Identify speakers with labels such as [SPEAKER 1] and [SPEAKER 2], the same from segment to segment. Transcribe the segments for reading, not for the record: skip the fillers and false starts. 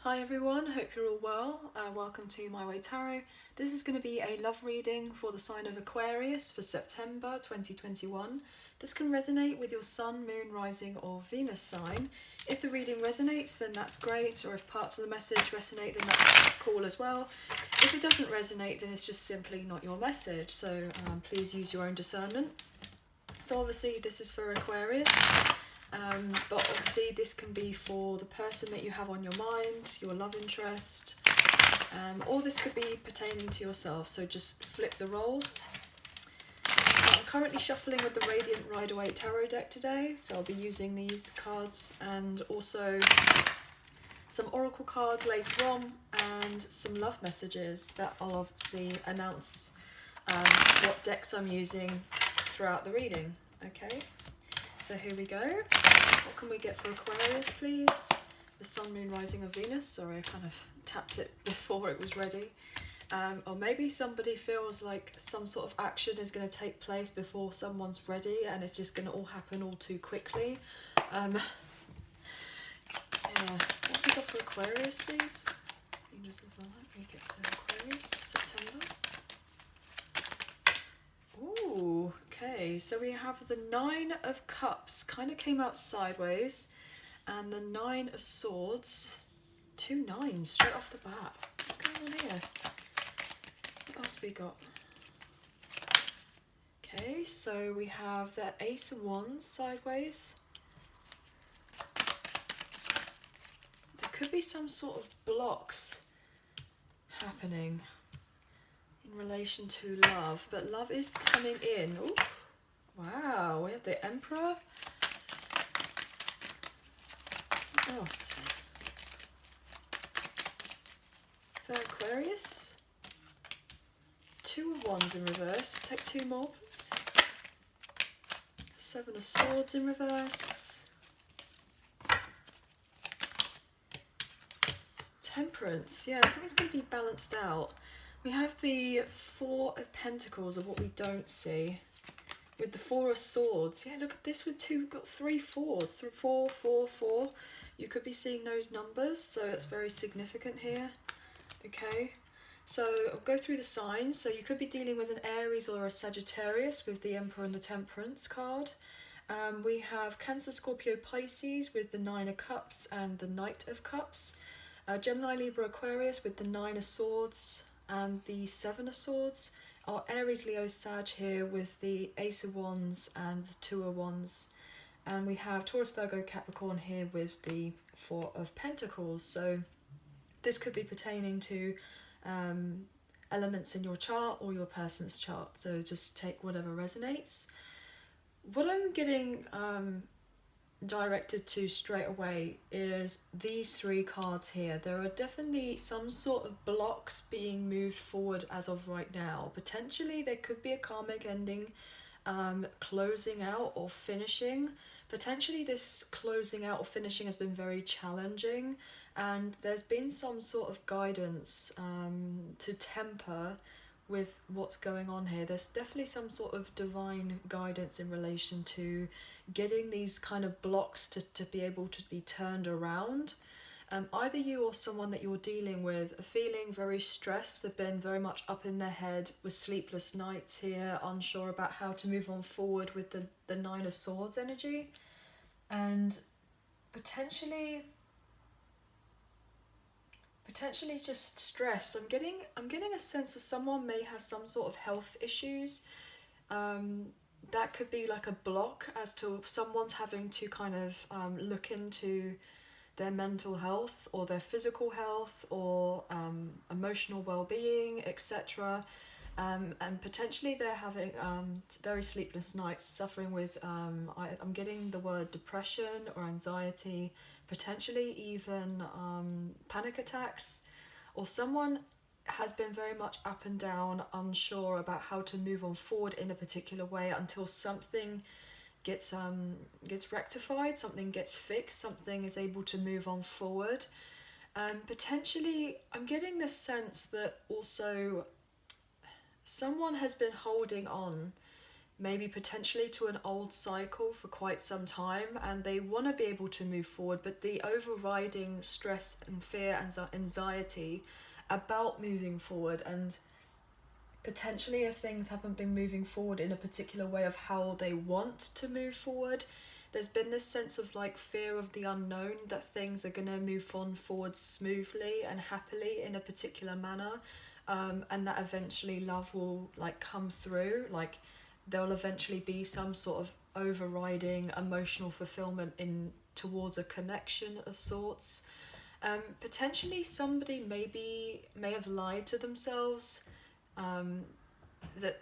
[SPEAKER 1] Hi everyone, hope you're all well. Welcome to My Way Tarot. This is going to be a love reading for the sign of Aquarius for September 2021. This can resonate with your Sun, Moon, Rising or Venus sign. If the reading resonates, then that's great, or if parts of the message resonate, then that's cool as well. If it doesn't resonate, then it's just simply not your message, so please use your own discernment. So obviously this is for Aquarius. But obviously this can be for the person that you have on your mind, your love interest, or this could be pertaining to yourself, so just flip the roles. I'm currently shuffling with the Radiant Rider-Waite tarot deck today, so I'll be using these cards and also some oracle cards later on and some love messages that I'll obviously announce what decks I'm using throughout the reading. Okay, so here we go. What can we get for Aquarius, please? The Sun, Moon, Rising of Venus. Sorry, I kind of tapped it before it was ready. Or maybe somebody feels like some sort of action is going to take place before someone's ready and it's just going to all happen all too quickly. Yeah. What have we got for Aquarius, please? Angels of the Light. We get for Aquarius, September. Ooh, okay, so we have the Nine of Cups, kind of came out sideways, and the Nine of Swords. 2 nines straight off the bat. What's going on here? What else have we got? Okay, so we have the Ace of Wands sideways. There could be some sort of blocks happening in relation to love, but love is coming in. Ooh, wow, we have the Emperor. What else? For Aquarius. 2 of Wands in reverse. Take 2 more, please. 7 of Swords in reverse. Temperance. Yeah, something's going to be balanced out. We have the 4 of Pentacles of what we don't see. With the 4 of Swords. Yeah, look at this with 2. We've got 3 fours. 4, 4, 4. You could be seeing those numbers, so it's very significant here. Okay, so I'll go through the signs. So you could be dealing with an Aries or a Sagittarius with the Emperor and the Temperance card. We have Cancer, Scorpio, Pisces with the 9 of Cups and the Knight of Cups. Gemini, Libra, Aquarius with the 9 of Swords and the 7 of Swords. Our Aries, Leo, Sag here with the Ace of Wands and the 2 of Wands. And we have Taurus, Virgo, Capricorn here with the 4 of Pentacles. So this could be pertaining to elements in your chart or your person's chart. So just take whatever resonates. What I'm getting directed to straight away is these 3 cards here. There are definitely some sort of blocks being moved forward as of right now. Potentially there could be a karmic ending, closing out or finishing. Potentially this closing out or finishing has been very challenging, and there's been some sort of guidance to temper with what's going on here. There's definitely some sort of divine guidance in relation to getting these kind of blocks to be able to be turned around. Either you or someone that you're dealing with are feeling very stressed. They've been very much up in their head with sleepless nights here, unsure about how to move on forward with the 9 of Swords energy. And potentially just stress. I'm getting a sense of someone may have some sort of health issues. That could be like a block as to someone's having to kind of look into their mental health or their physical health or emotional well-being, etc. And potentially they're having very sleepless nights, suffering with, I'm getting the word depression or anxiety, potentially even panic attacks, or someone has been very much up and down, unsure about how to move on forward in a particular way until something gets rectified, something gets fixed, something is able to move on forward. Potentially, I'm getting the sense that also someone has been holding on maybe potentially to an old cycle for quite some time, and they want to be able to move forward, but the overriding stress and fear and anxiety about moving forward, and potentially if things haven't been moving forward in a particular way of how they want to move forward, there's been this sense of like fear of the unknown, that things are going to move on forward smoothly and happily in a particular manner, and that eventually love will like come through, like there'll eventually be some sort of overriding emotional fulfillment in towards a connection of sorts. Potentially somebody may have lied to themselves, that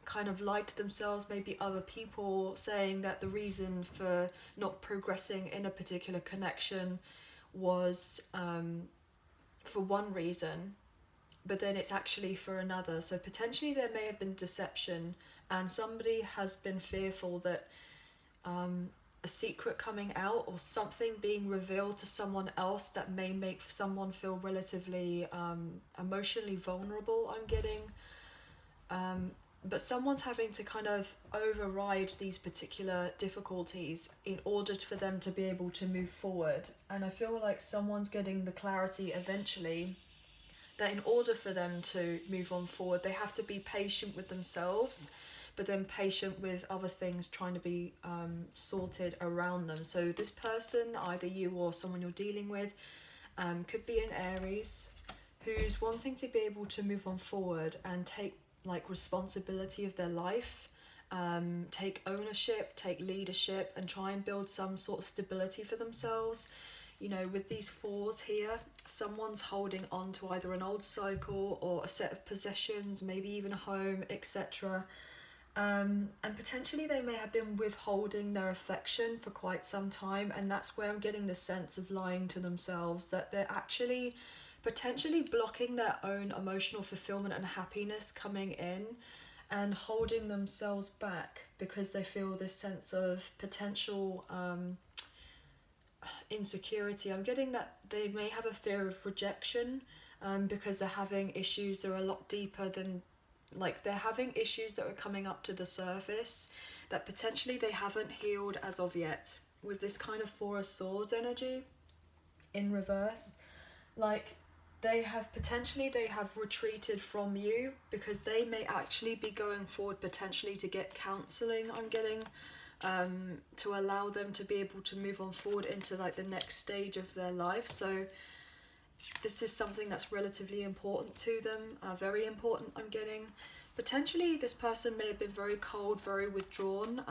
[SPEAKER 1] kind of lied to themselves, maybe other people, saying that the reason for not progressing in a particular connection was for one reason, but then it's actually for another. So potentially there may have been deception, and somebody has been fearful that a secret coming out or something being revealed to someone else that may make someone feel relatively emotionally vulnerable, I'm getting. But someone's having to kind of override these particular difficulties in order for them to be able to move forward. And I feel like someone's getting the clarity eventually that in order for them to move on forward, they have to be patient with themselves, but then patient with other things trying to be sorted around them. So this person, either you or someone you're dealing with, could be an Aries who's wanting to be able to move on forward and take like responsibility of their life, take ownership, take leadership, and try and build some sort of stability for themselves. You know, with these fours here, someone's holding on to either an old cycle or a set of possessions, maybe even a home, etc. And potentially they may have been withholding their affection for quite some time, and that's where I'm getting the sense of lying to themselves, that they're actually potentially blocking their own emotional fulfillment and happiness coming in, and holding themselves back because they feel this sense of potential insecurity. I'm getting that they may have a fear of rejection, because they're having issues that are a lot deeper than, like they're having issues that are coming up to the surface that potentially they haven't healed as of yet. With this kind of Four of Swords energy in reverse, like they have retreated from you because they may actually be going forward potentially to get counselling, I'm getting, to allow them to be able to move on forward into like the next stage of their life. So this is something that's relatively important to them, very important, I'm getting. Potentially this person may have been very cold, very withdrawn,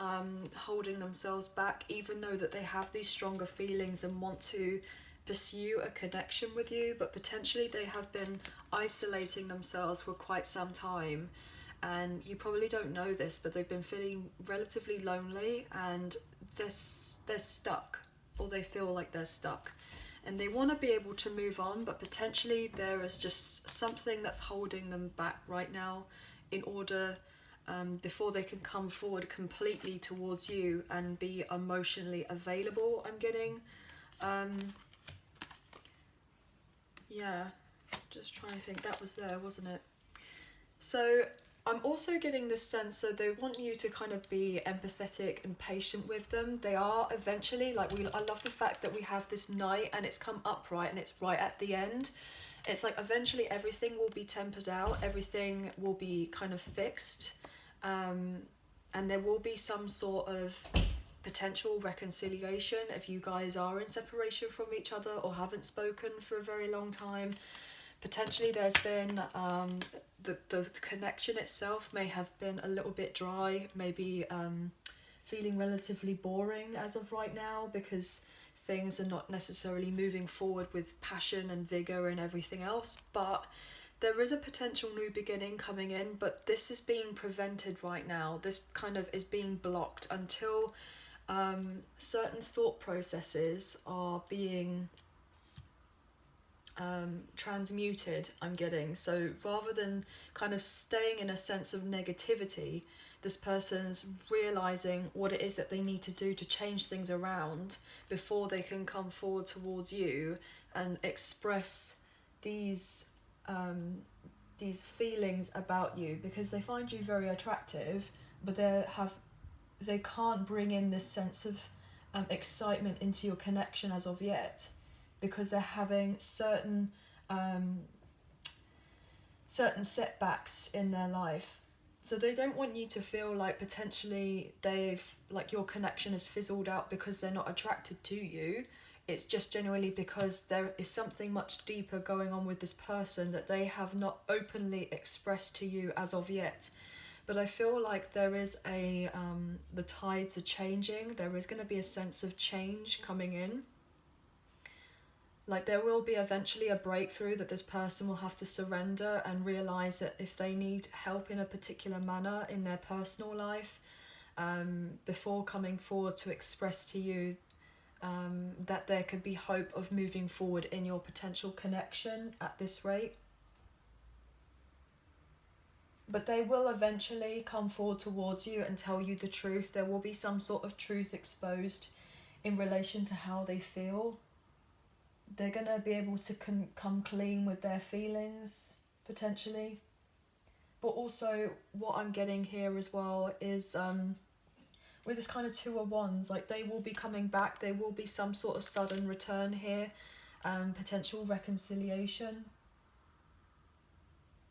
[SPEAKER 1] holding themselves back, even though that they have these stronger feelings and want to pursue a connection with you, but potentially they have been isolating themselves for quite some time, and you probably don't know this, but they've been feeling relatively lonely, and they're stuck, or they feel like they're stuck, and they want to be able to move on, but potentially there is just something that's holding them back right now in order before they can come forward completely towards you and be emotionally available, I'm getting. Yeah, just trying to think, that was there, wasn't it? So I'm also getting this sense, so they want you to kind of be empathetic and patient with them. They are eventually, like, I love the fact that we have this knight and it's come upright and it's right at the end. It's like eventually everything will be tempered out, everything will be kind of fixed, and there will be some sort of potential reconciliation if you guys are in separation from each other or haven't spoken for a very long time. Potentially there's been the connection itself may have been a little bit dry, maybe feeling relatively boring as of right now, because things are not necessarily moving forward with passion and vigor and everything else. But there is a potential new beginning coming in, but this is being prevented right now. This kind of is being blocked until certain thought processes are being transmuted, I'm getting. So rather than kind of staying in a sense of negativity, this person's realizing what it is that they need to do to change things around before they can come forward towards you and express these feelings about you, because they find you very attractive, but they can't bring in this sense of excitement into your connection as of yet, because they're having certain setbacks in their life. So they don't want you to feel like potentially your connection has fizzled out because they're not attracted to you. It's just genuinely because there is something much deeper going on with this person that they have not openly expressed to you as of yet. But I feel like there is the tides are changing. There is going to be a sense of change coming in. Like there will be eventually a breakthrough that this person will have to surrender and realize that if they need help in a particular manner in their personal life, before coming forward to express to you that there could be hope of moving forward in your potential connection at this rate. But they will eventually come forward towards you and tell you the truth. There will be some sort of truth exposed in relation to how they feel. They're going to be able to come clean with their feelings, potentially. But also, what I'm getting here as well is, with this kind of Two of Wands, like they will be coming back. There will be some sort of sudden return here, potential reconciliation.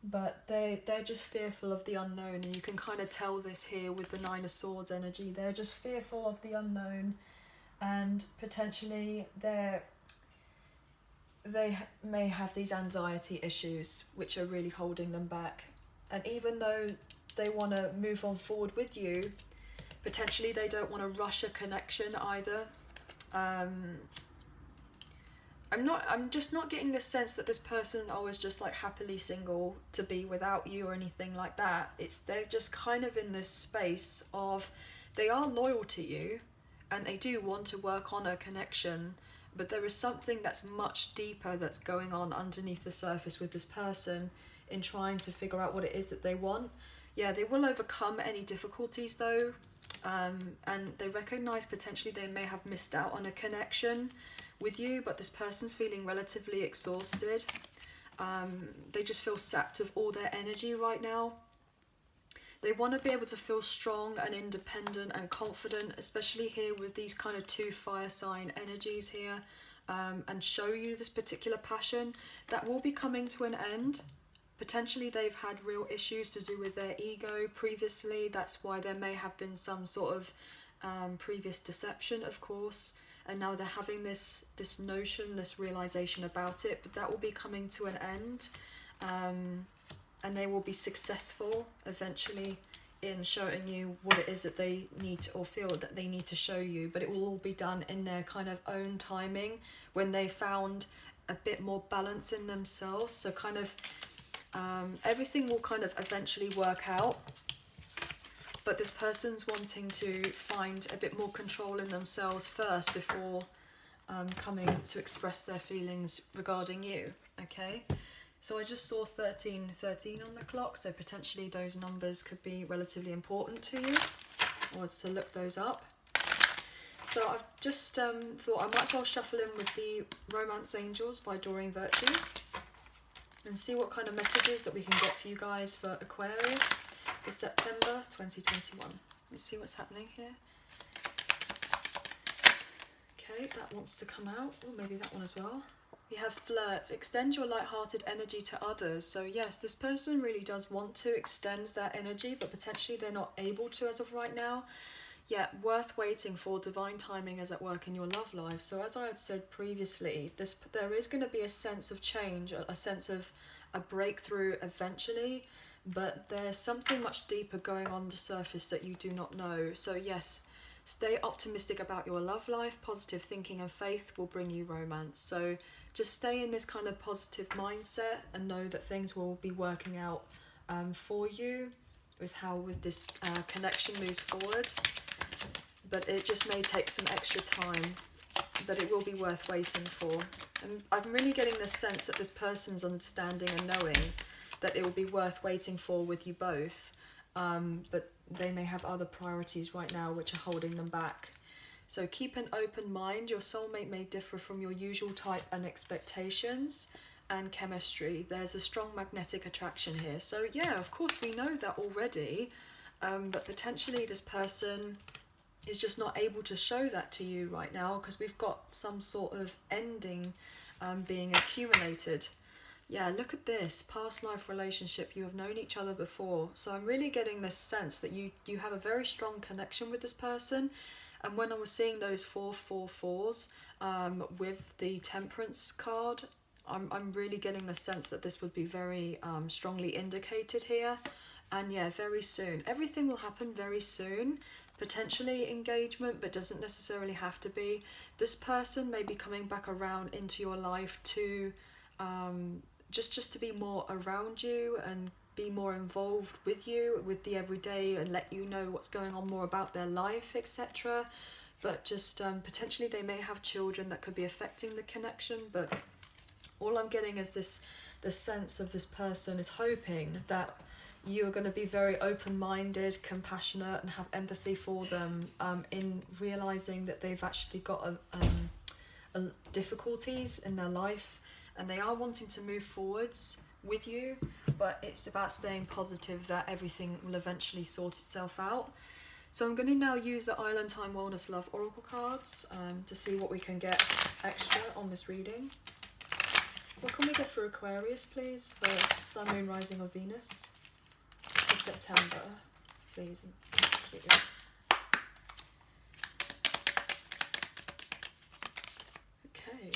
[SPEAKER 1] But they're just fearful of the unknown, and you can kind of tell this here with the Nine of Swords energy. They're just fearful of the unknown, and potentially they may have these anxiety issues which are really holding them back. And even though they want to move on forward with you, potentially they don't want to rush a connection either. I'm just not getting this sense that this person is just like happily single to be without you or anything like that. They're just kind of in this space of they are loyal to you and they do want to work on a connection, but there is something that's much deeper that's going on underneath the surface with this person in trying to figure out what it is that they want. Yeah, they will overcome any difficulties though, and they recognise potentially they may have missed out on a connection with you, but this person's feeling relatively exhausted. They just feel sapped of all their energy right now. They want to be able to feel strong and independent and confident, especially here with these kind of two fire sign energies here, and show you this particular passion that will be coming to an end. Potentially they've had real issues to do with their ego previously. That's why there may have been some sort of previous deception, of course. And now they're having this notion, this realization about it, but that will be coming to an end. And they will be successful eventually in showing you what it is that they need to, or feel that they need to show you, but it will all be done in their kind of own timing when they found a bit more balance in themselves. So kind of everything will kind of eventually work out, but this person's wanting to find a bit more control in themselves first before coming to express their feelings regarding you. Okay, so I just saw 1313 on the clock, so potentially those numbers could be relatively important to you, or to look those up. So I've just thought I might as well shuffle in with the Romance Angels by Doreen Virtue and see what kind of messages that we can get for you guys for Aquarius for September 2021. Let's see what's happening here. Okay, that wants to come out, or maybe that one as well. We have flirts. Extend your light-hearted energy to others. So yes, this person really does want to extend that energy, but potentially they're not able to as of right now. Yeah, worth waiting for. Divine timing is at work in your love life. So as I had said previously, there is going to be a sense of change, a sense of a breakthrough eventually, but there's something much deeper going on the surface that you do not know. So yes, stay optimistic about your love life. Positive thinking and faith will bring you romance. So just stay in this kind of positive mindset and know that things will be working out for you with this connection moves forward. But it just may take some extra time, but it will be worth waiting for. And I'm really getting this sense that this person's understanding and knowing that it will be worth waiting for with you both, but they may have other priorities right now which are holding them back. So keep an open mind. Your soulmate may differ from your usual type and expectations and chemistry. There's a strong magnetic attraction here. So yeah, of course we know that already. but potentially this person is just not able to show that to you right now, because we've got some sort of ending being accumulated. Yeah, look at this. Past life relationship. You have known each other before. So I'm really getting this sense that you have a very strong connection with this person. And when I was seeing those 444s with the Temperance card, I'm really getting the sense that this would be very strongly indicated here. And yeah, very soon. Everything will happen very soon. Potentially engagement, but doesn't necessarily have to be. This person may be coming back around into your life to just to be more around you and be more involved with you, with the everyday, and let you know what's going on more about their life, etc. But just potentially they may have children that could be affecting the connection. But all I'm getting is the sense of this person is hoping that you are going to be very open-minded, compassionate, and have empathy for them in realizing that they've actually got difficulties in their life, and they are wanting to move forwards with you, but it's about staying positive that everything will eventually sort itself out. So I'm going to now use the Island Time Wellness Love Oracle cards to see what we can get extra on this reading. What can we get for Aquarius, please, for Sun, Moon, Rising, or Venus for September, please? Cute. Okay.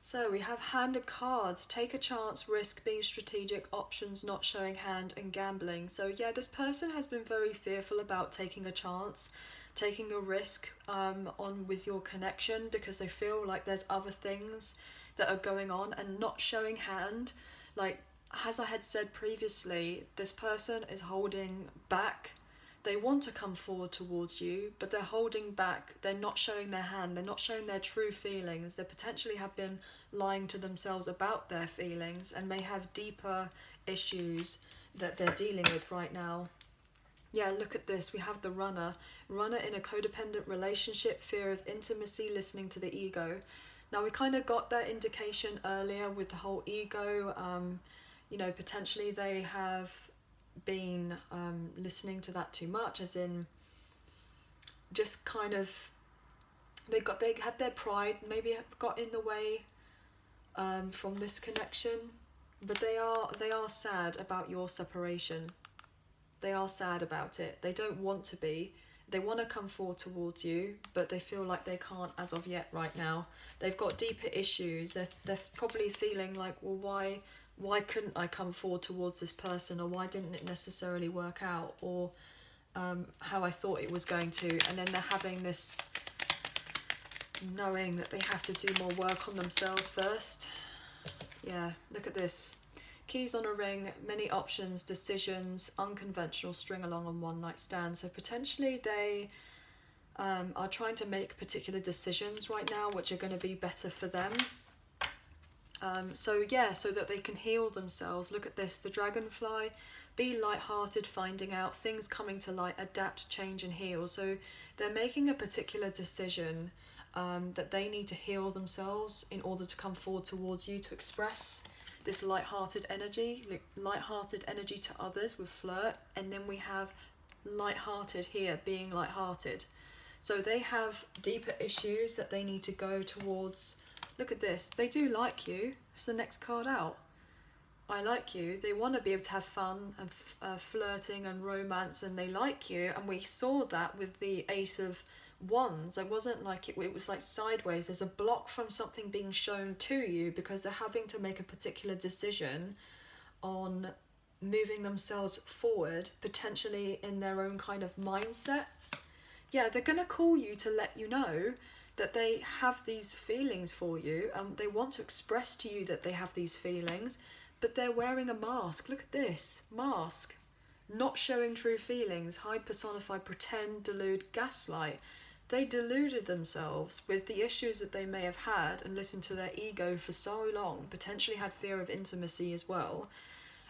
[SPEAKER 1] So we have Hand of Cards. Take a chance, risk, being strategic, options, not showing hand, and gambling. So yeah, this person has been very fearful about taking a chance, taking a risk on with your connection, because they feel like there's other things that are going on, and not showing hand. Like, as I had said previously, this person is holding back. They want to come forward towards you, but they're holding back. They're not showing their hand. They're not showing their true feelings. They potentially have been lying to themselves about their feelings, and may have deeper issues that they're dealing with right now. Yeah, look at this. We have the runner. Runner in a codependent relationship, fear of intimacy, listening to the ego. Now, we kind of got that indication earlier with the whole ego. You know, potentially they have been listening to that too much, as in just kind of they had their pride maybe got in the way from this connection, but they are sad about your separation. They are sad about it. They don't want to be. They want to come forward towards you, but they feel like they can't as of yet right now. They've got deeper issues. They're probably feeling like, well, why couldn't I come forward towards this person, or why didn't it necessarily work out, or how I thought it was going to. And then they're having this knowing that they have to do more work on themselves first. Yeah, look at this. Keys on a ring, many options, decisions, unconventional, string along, and one night stand. So potentially they are trying to make particular decisions right now which are going to be better for them. So yeah, so that they can heal themselves. Look at this, the dragonfly. Be light-hearted, finding out, things coming to light, adapt, change, and heal. So they're making a particular decision that they need to heal themselves in order to come forward towards you, to express this light-hearted energy to others with flirt. And then we have light-hearted here, being light-hearted. So they have deeper issues that they need to go towards. Look at this, they do like you. It's the next card out. I like you. They want to be able to have fun and flirting and romance, and they like you. And we saw that with the Ace of Wands. It wasn't like it was like sideways. There's a block from something being shown to you because they're having to make a particular decision on moving themselves forward, potentially in their own kind of mindset. Yeah, they're going to call you to let you know that they have these feelings for you, and they want to express to you that they have these feelings, but they're wearing a mask. Look at this mask. Not showing true feelings, hide, personify, pretend, delude, gaslight. They deluded themselves with the issues that they may have had and listened to their ego for so long, potentially had fear of intimacy as well.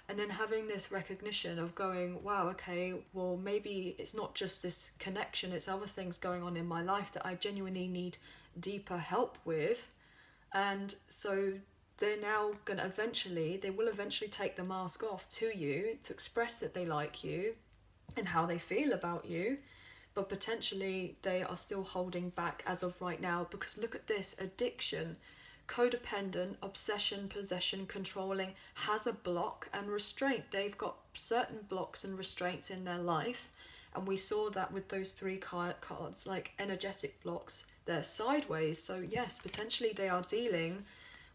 [SPEAKER 1] And then having this recognition of going, wow, okay, well, maybe it's not just this connection, it's other things going on in my life that I genuinely need deeper help with. And so they're now going to they will eventually take the mask off to you to express that they like you. and how they feel about you, but potentially they are still holding back as of right now. Because look at this: addiction, codependent, obsession, possession, controlling, has a block and restraint. They've got certain blocks and restraints in their life, and we saw that with those three cards, like energetic blocks. They're sideways, so yes, potentially they are dealing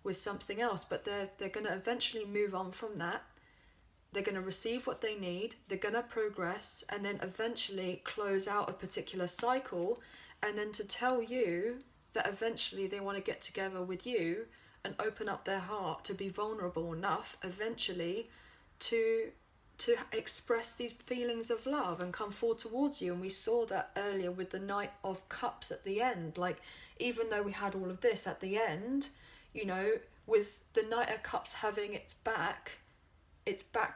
[SPEAKER 1] with something else, but they're going to eventually move on from that. They're going to receive what they need, they're going to progress, and then eventually close out a particular cycle, and then to tell you that eventually they want to get together with you and open up their heart to be vulnerable enough eventually to express these feelings of love and come forward towards you. And we saw that earlier with the Knight of Cups at the end. Like, even though we had all of this at the end, you know, with the Knight of Cups having its back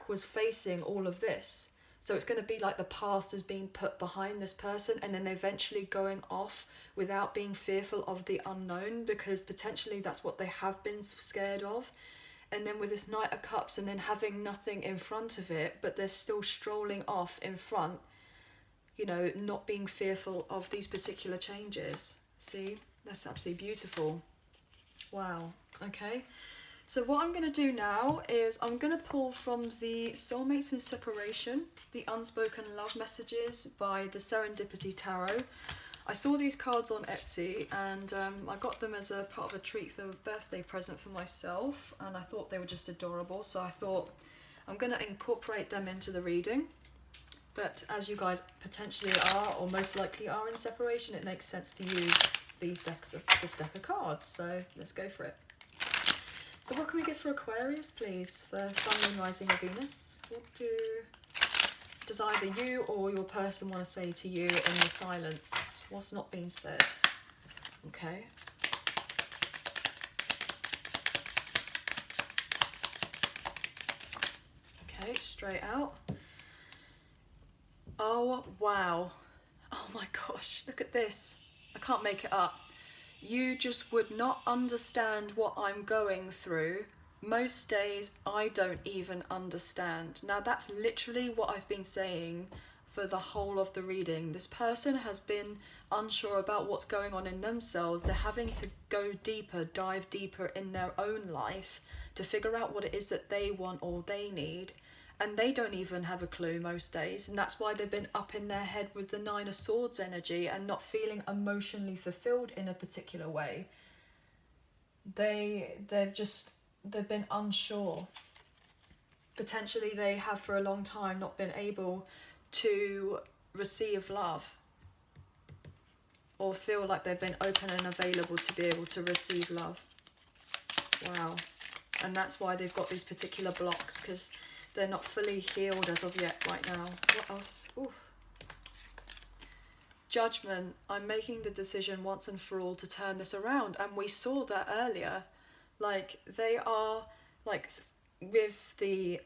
[SPEAKER 1] was facing all of this. So it's going to be like the past is being put behind this person, and then eventually going off without being fearful of the unknown, because potentially that's what they have been scared of. And then with this Knight of Cups, and then having nothing in front of it, but they're still strolling off in front, you know, not being fearful of these particular changes. See, that's absolutely beautiful. Wow. Okay. So what I'm going to do now is I'm going to pull from the Soulmates in Separation, the Unspoken Love Messages by the Serendipity Tarot. I saw these cards on Etsy, and I got them as a part of a treat for a birthday present for myself, and I thought they were just adorable, so I thought I'm going to incorporate them into the reading. But as you guys potentially are, or most likely are, in separation, it makes sense to use this deck of cards, so let's go for it. So what can we get for Aquarius, please, for Sun, Moon, Rising, or Venus? What does either you or your person want to say to you in the silence? What's not being said? Okay. Okay, straight out. Oh, wow. Oh my gosh, look at this. I can't make it up. You just would not understand what I'm going through. Most days I don't even understand. Now that's literally what I've been saying for the whole of the reading. This person has been unsure about what's going on in themselves. They're having to go deeper, dive deeper in their own life to figure out what it is that they want or they need. And they don't even have a clue most days, and that's why they've been up in their head with the Nine of Swords energy and not feeling emotionally fulfilled in a particular way. They've been unsure. Potentially they have for a long time not been able to receive love, or feel like they've been open and available to be able to receive love. Wow. And that's why they've got these particular blocks, because they're not fully healed as of yet right now. What else? Ooh. Judgment. I'm making the decision once and for all to turn this around. And we saw that earlier. Like, they are, like, with the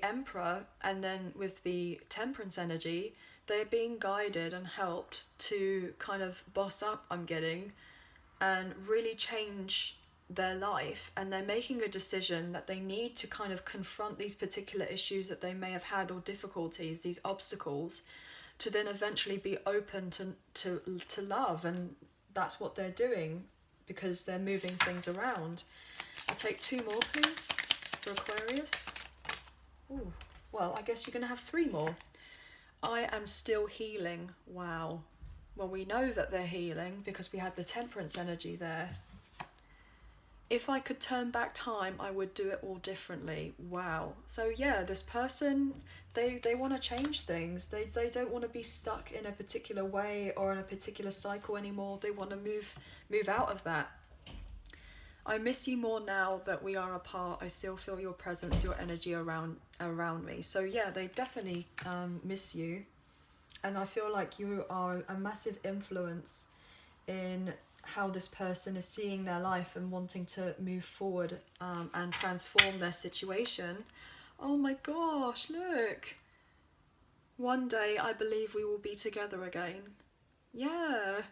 [SPEAKER 1] Emperor, and then with the Temperance energy, they're being guided and helped to kind of boss up, I'm getting, and really change their life. And they're making a decision that they need to kind of confront these particular issues that they may have had, or difficulties, these obstacles, to then eventually be open to love. And that's what they're doing, because they're moving things around. I'll take two more, please, for Aquarius. Ooh, well, I guess you're going to have three more. I am still healing. Wow. Well, we know that they're healing because we had the Temperance energy there. If I could turn back time, I would do it all differently. Wow. So yeah, this person, they want to change things. They don't want to be stuck in a particular way or in a particular cycle anymore. They want to move out of that. I miss you more now that we are apart. I still feel your presence, your energy around me. So yeah, they definitely miss you. And I feel like you are a massive influence in how this person is seeing their life and wanting to move forward and transform their situation. Oh my gosh, look. One day I believe we will be together again. Yeah.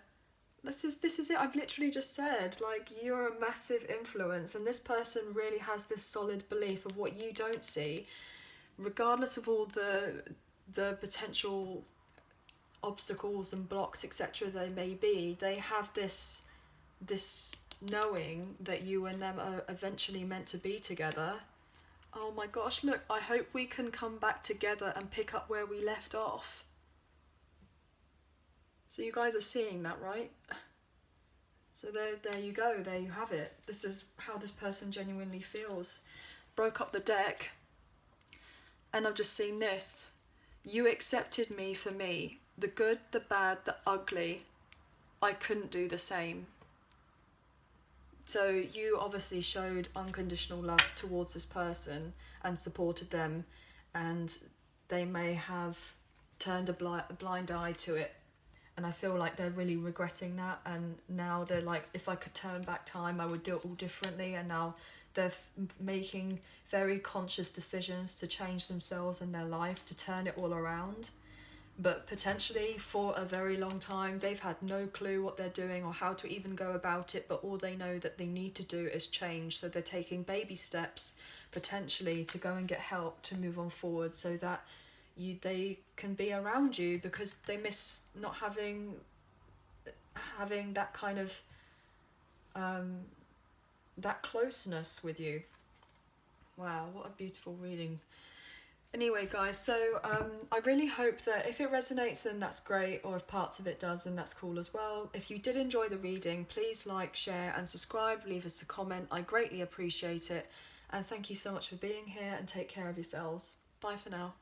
[SPEAKER 1] This is it. I've literally just said, like, you're a massive influence, and this person really has this solid belief of what you don't see. regardless of all the potential obstacles and blocks, etc., they may be, they have this knowing that you and them are eventually meant to be together. Oh my gosh, look, I hope we can come back together and pick up where we left off. So you guys are seeing that, right? So there you go, there you have it. This is how this person genuinely feels. Broke up the deck, and I've just seen this. You accepted me for me. The good, the bad, the ugly. I couldn't do the same. So you obviously showed unconditional love towards this person and supported them, and they may have turned a blind eye to it. And I feel like they're really regretting that, and now they're like, if I could turn back time, I would do it all differently. And now they're making very conscious decisions to change themselves and their life, to turn it all around. But potentially for a very long time, they've had no clue what they're doing or how to even go about it, but all they know that they need to do is change. So they're taking baby steps, potentially, to go and get help to move on forward, so that they can be around you, because they miss not having that kind of that closeness with you. Wow, what a beautiful reading. Anyway, guys, so I really hope that if it resonates, then that's great, or if parts of it does, then that's cool as well. If you did enjoy the reading, please like, share and subscribe, leave us a comment. I greatly appreciate it, and thank you so much for being here, and take care of yourselves. Bye for now.